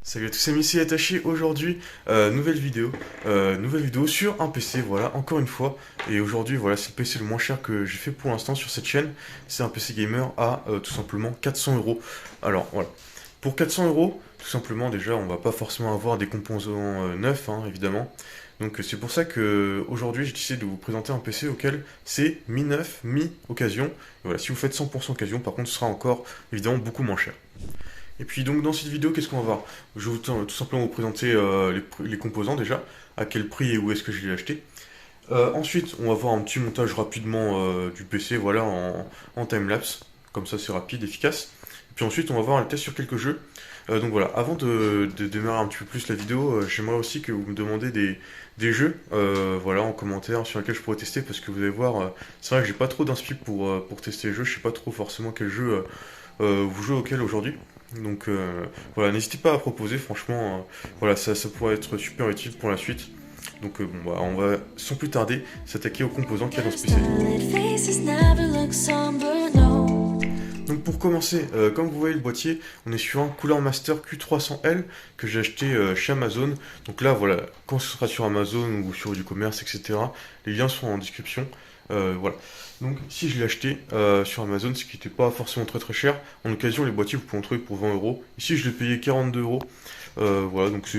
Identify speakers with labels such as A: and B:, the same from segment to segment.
A: Salut à tous, c'est Missy Attaché. Aujourd'hui, nouvelle vidéo sur un PC, voilà, encore une fois. Et aujourd'hui, voilà, c'est le PC le moins cher que j'ai fait pour l'instant sur cette chaîne. C'est un PC gamer à tout simplement 400 euros. Alors voilà, pour 400 euros, tout simplement, déjà, on va pas forcément avoir des composants neufs, hein, évidemment. Donc c'est pour ça que aujourd'hui j'ai décidé de vous présenter un PC auquel c'est mi-neuf, mi-occasion. Et voilà, si vous faites 100% occasion, par contre, ce sera encore évidemment beaucoup moins cher. Et puis donc dans cette vidéo, qu'est-ce qu'on va voir? Je vais tout simplement vous présenter les composants déjà, à quel prix et où est-ce que je l'ai acheté. Ensuite, on va voir un petit montage rapidement du PC, voilà, en timelapse. Comme ça, c'est rapide, efficace. Et puis ensuite, on va voir un test sur quelques jeux. Donc voilà, avant de démarrer un petit peu plus la vidéo, j'aimerais aussi que vous me demandez des jeux, voilà, en commentaire sur lesquels je pourrais tester, parce que vous allez voir, c'est vrai que j'ai pas trop d'inspi pour tester les jeux, je sais pas trop forcément quel jeu vous jouez auquel aujourd'hui. Donc voilà, n'hésitez pas à proposer, franchement, voilà, ça pourrait être super utile pour la suite. Donc bon, bah, on va sans plus tarder s'attaquer aux composants qu'il y a dans ce PC. Donc pour commencer, comme vous voyez le boîtier, on est sur un Cooler Master Q300L que j'ai acheté chez Amazon. Donc là voilà, quand ce sera sur Amazon ou sur du commerce, etc., les liens sont en description. Voilà. Donc si je l'ai acheté sur Amazon, ce qui n'était pas forcément très très cher, en occasion les boîtiers vous pouvez en trouver pour 20 euros. Ici je l'ai payé 42 euros. Voilà, donc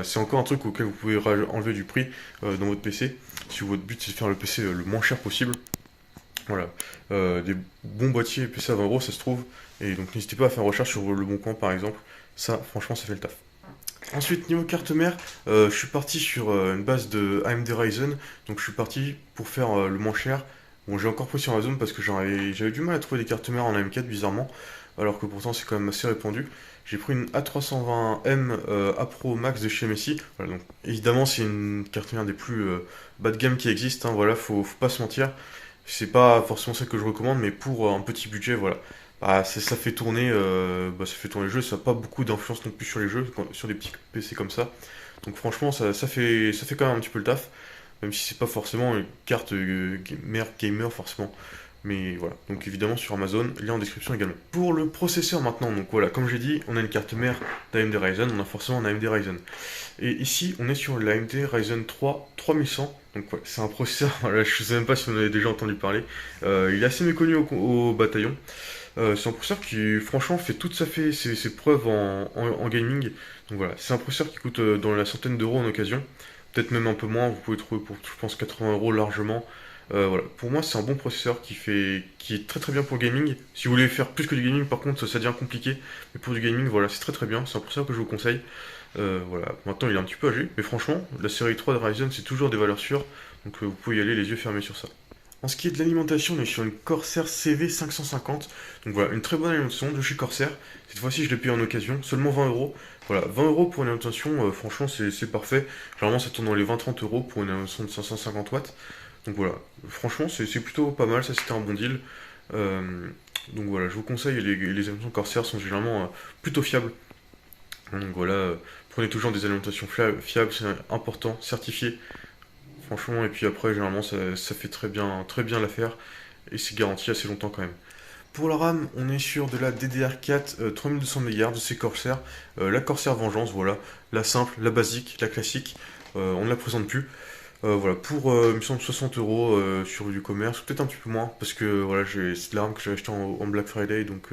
A: c'est encore un truc auquel vous pouvez enlever du prix dans votre PC. Si votre but c'est de faire le PC le moins cher possible. Voilà. Des bons boîtiers PC à 20 euros, ça se trouve. Et donc n'hésitez pas à faire une recherche sur le bon coin par exemple. Ça, franchement, ça fait le taf. Ensuite, niveau carte mère, je suis parti sur une base de AMD Ryzen. Donc je suis parti pour faire le moins cher. Bon, j'ai encore pris sur Amazon parce que j'avais du mal à trouver des cartes mères en AM4 bizarrement. Alors que pourtant c'est quand même assez répandu. J'ai pris une A320M A Pro Max de chez Messi. Voilà, donc évidemment c'est une carte mère des plus bas de gamme qui existent, hein, voilà, faut pas se mentir. C'est pas forcément celle que je recommande, mais pour un petit budget, voilà. Bah, ça fait tourner le jeu, ça n'a pas beaucoup d'influence non plus sur les jeux, sur des petits PC comme ça. Donc franchement, ça fait quand même un petit peu le taf, même si c'est pas forcément une carte mère gamer forcément. Mais voilà, donc évidemment sur Amazon, lien en description également. Pour le processeur maintenant, donc voilà, comme j'ai dit, on a une carte mère d'AMD Ryzen, on a forcément un AMD Ryzen. Et ici, on est sur l'AMD Ryzen 3 3100. Donc ouais, c'est un processeur, voilà, je ne sais même pas si vous en avez déjà entendu parler. Il est assez méconnu au bataillon. C'est un processeur qui, franchement, fait ses preuves en gaming. Donc voilà, c'est un processeur qui coûte dans la centaine d'euros en occasion. Peut-être même un peu moins, vous pouvez trouver pour, je pense, 80 euros largement. Voilà. Pour moi, c'est un bon processeur qui est très très bien pour le gaming. Si vous voulez faire plus que du gaming, par contre, ça devient compliqué. Mais pour du gaming, voilà, c'est très très bien. C'est un processeur que je vous conseille. Voilà. Maintenant, il est un petit peu âgé, mais franchement, la série 3 de Ryzen, c'est toujours des valeurs sûres. Donc, vous pouvez y aller les yeux fermés sur ça. En ce qui est de l'alimentation, on est sur une Corsair CV550. Donc voilà, une très bonne alimentation de chez Corsair. Cette fois-ci, je l'ai payé en occasion, seulement 20 euros. Voilà, 20 euros pour une alimentation, franchement, c'est parfait. Généralement, ça tourne dans les 20-30 euros pour une alimentation de 550 watts. Donc voilà, franchement, c'est plutôt pas mal. Ça, c'était un bon deal. Euh, donc voilà, je vous conseille, les alimentations Corsair sont généralement plutôt fiables. Donc voilà, prenez toujours des alimentations fiables, c'est important, certifié. Franchement, et puis après, généralement, ça fait très bien l'affaire. Et c'est garanti assez longtemps quand même. Pour la RAM, on est sur de la DDR4 3200 MHz de chez Corsair. La Corsair Vengeance, voilà. La simple, la basique, la classique. On ne la présente plus. Voilà, pour, il me semble, 60 euros sur du commerce, peut-être un petit peu moins, parce que voilà, c'est de la RAM que j'ai acheté en Black Friday, donc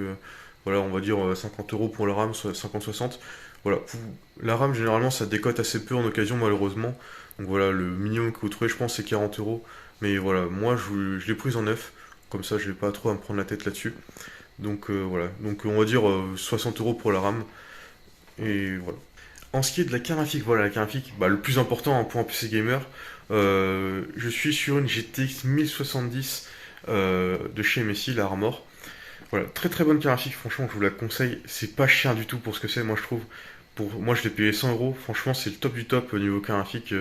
A: voilà, on va dire 50 euros pour la RAM, soit 50-60. Voilà, pour la RAM, généralement, ça décote assez peu en occasion, malheureusement. Donc voilà, le minimum que vous trouvez, je pense, c'est 40 euros. Mais voilà, moi, je l'ai prise en neuf, comme ça, je n'ai pas trop à me prendre la tête là-dessus. Donc voilà, donc on va dire 60 euros pour la RAM, et voilà. En ce qui est de la carte graphique, voilà, la carte graphique, bah, le plus important hein, pour un PC gamer, je suis sur une GTX 1070 de chez MSI, la Armor. Voilà, très très bonne carte graphique, franchement, je vous la conseille. C'est pas cher du tout pour ce que c'est, moi je trouve. Moi, je l'ai payé 100 euros, franchement, c'est le top du top au niveau carte graphique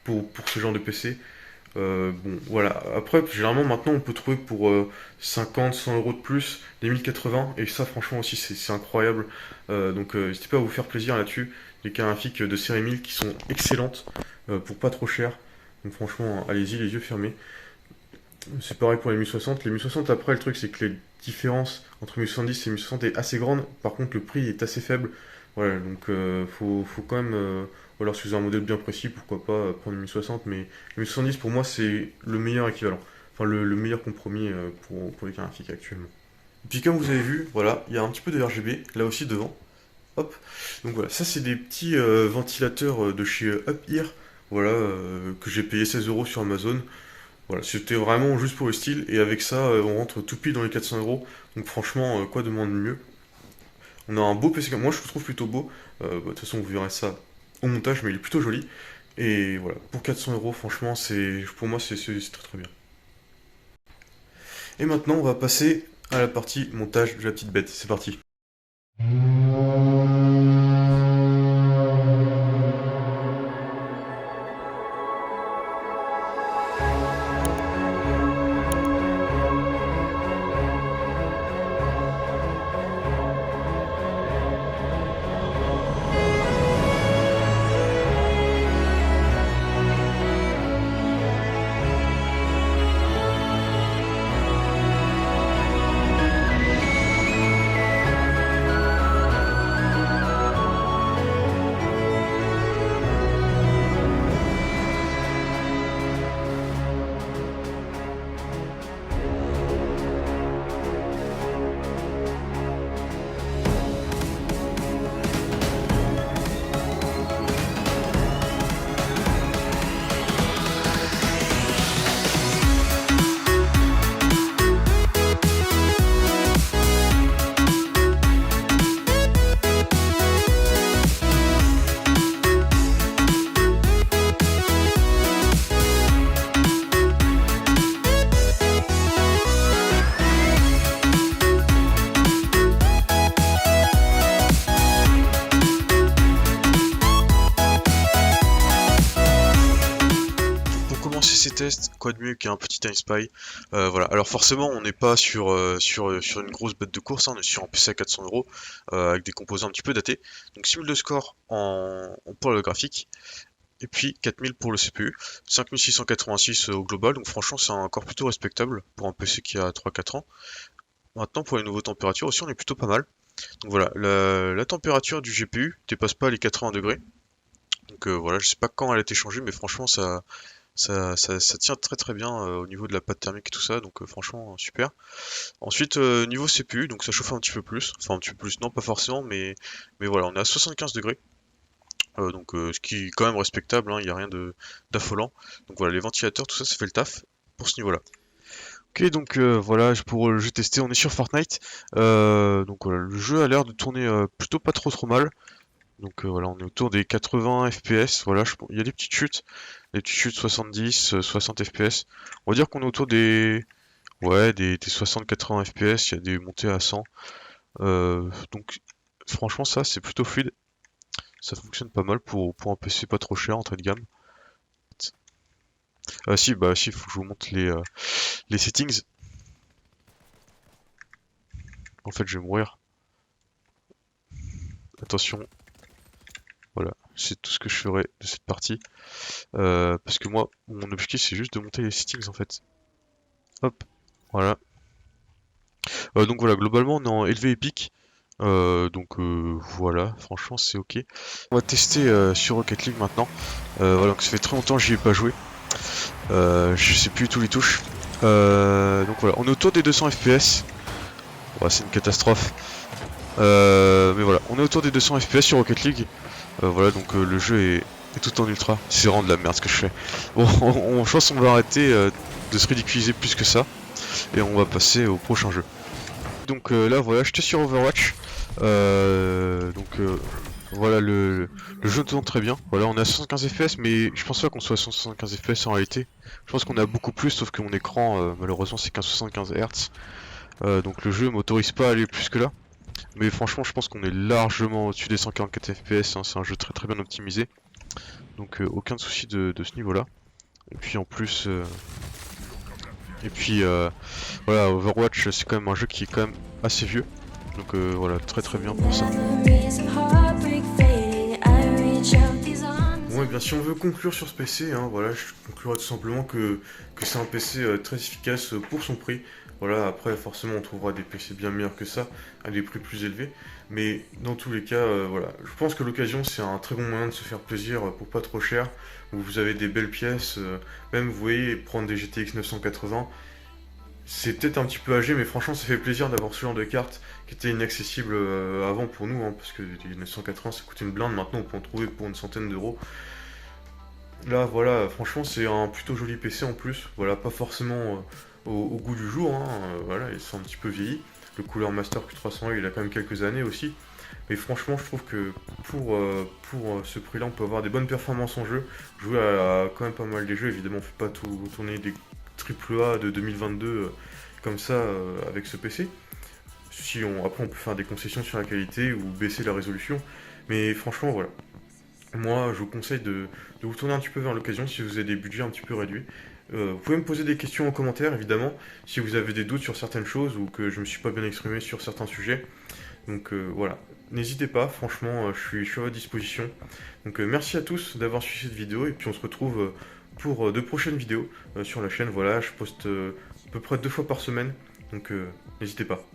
A: pour ce genre de PC. Bon, voilà. Après, généralement, maintenant, on peut trouver pour 50, 100 euros de plus des 1080, et ça, franchement, aussi, c'est incroyable. Donc, n'hésitez pas à vous faire plaisir là-dessus. Les cartes graphiques de série 1000 qui sont excellentes pour pas trop cher. Donc, franchement, allez-y, les yeux fermés. C'est pareil pour les 1060. Les 1060, après, le truc, c'est que les différences entre 1070 et 1060 est assez grande. Par contre, le prix est assez faible. Voilà, donc faut quand même, ou alors si vous avez un modèle bien précis, pourquoi pas prendre une 1060, mais le 1070 pour moi c'est le meilleur équivalent, enfin le meilleur compromis pour les cartes graphiques actuellement. Et puis comme vous avez vu, voilà, il y a un petit peu de RGB là aussi devant. Hop. Donc voilà, ça c'est des petits ventilateurs de chez UpEar, voilà, que j'ai payé 16 euros sur Amazon. Voilà, c'était vraiment juste pour le style, et avec ça, on rentre tout pile dans les 400 euros. Donc franchement, quoi de moins de mieux. On a un beau PC, moi je le trouve plutôt beau. De toute façon, vous verrez ça au montage, mais il est plutôt joli. Et voilà, pour 400 euros, franchement, pour moi, c'est très très bien. Et maintenant, on va passer à la partie montage de la petite bête. C'est parti. Pour commencer ces tests, quoi de mieux qu'un petit Time Spy. Voilà. Alors forcément, on n'est pas sur une grosse bête de course, hein. On est sur un PC à 400 euros avec des composants un petit peu datés. Donc 6000 de score pour le graphique, et puis 4000 pour le CPU, 5686 au global. Donc franchement, c'est encore plutôt respectable pour un PC qui a 3-4 ans. Maintenant, pour les nouveaux températures aussi, on est plutôt pas mal. Donc voilà, la température du GPU dépasse pas les 80 degrés. Donc voilà, je sais pas quand elle a été changée, mais franchement, ça tient très très bien au niveau de la pâte thermique et tout ça, donc franchement super. Ensuite niveau CPU, donc ça chauffe un petit peu plus, enfin un petit peu plus, non pas forcément, mais voilà, on est à 75 degrés, donc ce qui est quand même respectable, hein, il n'y a rien d'affolant. Donc voilà, les ventilateurs, tout ça, ça fait le taf pour ce niveau-là. Ok, donc voilà, pour le jeu testé, on est sur Fortnite. Donc voilà, le jeu a l'air de tourner plutôt pas trop mal. Donc voilà, on est autour des 80 FPS. Voilà, il y a des petites chutes 70, 60 FPS. On va dire qu'on est autour des 60-80 FPS. Il y a des montées à 100. Donc franchement, ça c'est plutôt fluide. Ça fonctionne pas mal pour un PC pas trop cher, entrée de gamme. Ah si, bah si, faut que je vous montre les settings. En fait, je vais mourir. Attention, voilà, c'est tout ce que je ferai de cette partie. Parce que moi, mon objectif, c'est juste de monter les settings en fait. Hop, voilà. Donc voilà, globalement, on est en élevé épique. Donc voilà, franchement, c'est ok. On va tester sur Rocket League maintenant. Voilà, donc ça fait très longtemps que j'y ai pas joué. Je sais plus tous les touches. Donc voilà, on est autour des 200 FPS. Ouais, c'est une catastrophe. Mais voilà, on est autour des 200 FPS sur Rocket League. Voilà, donc le jeu est tout en ultra. C'est vraiment de la merde ce que je fais. Bon, je pense qu'on va arrêter de se ridiculiser plus que ça. Et on va passer au prochain jeu. Donc là, voilà, j'étais sur Overwatch. Voilà, le jeu tourne très bien. Voilà, on est à 75 FPS, mais je pense pas qu'on soit à 175 FPS en réalité. Je pense qu'on a beaucoup plus, sauf que mon écran, malheureusement, c'est qu'un 75 Hz. Donc le jeu m'autorise pas à aller plus que là. Mais franchement, je pense qu'on est largement au-dessus des 144 FPS, hein. C'est un jeu très très bien optimisé. Donc aucun souci de ce niveau-là. Et puis en plus... voilà, Overwatch, c'est quand même un jeu qui est quand même assez vieux. Donc voilà, très très bien pour ça. Bon, et bien si on veut conclure sur ce PC, hein, voilà, je conclurai tout simplement que c'est un PC très efficace pour son prix. Voilà, après forcément on trouvera des PC bien meilleurs que ça, à des prix plus élevés. Mais dans tous les cas, voilà. Je pense que l'occasion c'est un très bon moyen de se faire plaisir pour pas trop cher, où vous avez des belles pièces, même vous voyez, prendre des GTX 980, c'est peut-être un petit peu âgé, mais franchement ça fait plaisir d'avoir ce genre de carte qui était inaccessible avant pour nous, hein, parce que les 980 ça coûtait une blinde, maintenant on peut en trouver pour une centaine d'euros. Là, voilà, franchement, c'est un plutôt joli PC en plus. Voilà, pas forcément au goût du jour, hein, voilà, il s'est un petit peu vieilli. Le Cooler Master Q300, il a quand même quelques années aussi. Mais franchement, je trouve que pour ce prix-là, on peut avoir des bonnes performances en jeu. Jouer à quand même pas mal des jeux, évidemment, on fait pas tout tourner des AAA de 2022 comme ça avec ce PC. Après, on peut faire des concessions sur la qualité ou baisser la résolution. Mais franchement, voilà. Moi, je vous conseille de vous tourner un petit peu vers l'occasion si vous avez des budgets un petit peu réduits. Vous pouvez me poser des questions en commentaire, évidemment, si vous avez des doutes sur certaines choses ou que je me suis pas bien exprimé sur certains sujets. Donc voilà, n'hésitez pas, franchement, je suis à votre disposition. Donc merci à tous d'avoir suivi cette vidéo et puis on se retrouve pour de prochaines vidéos sur la chaîne. Voilà, je poste à peu près 2 fois par semaine, donc n'hésitez pas.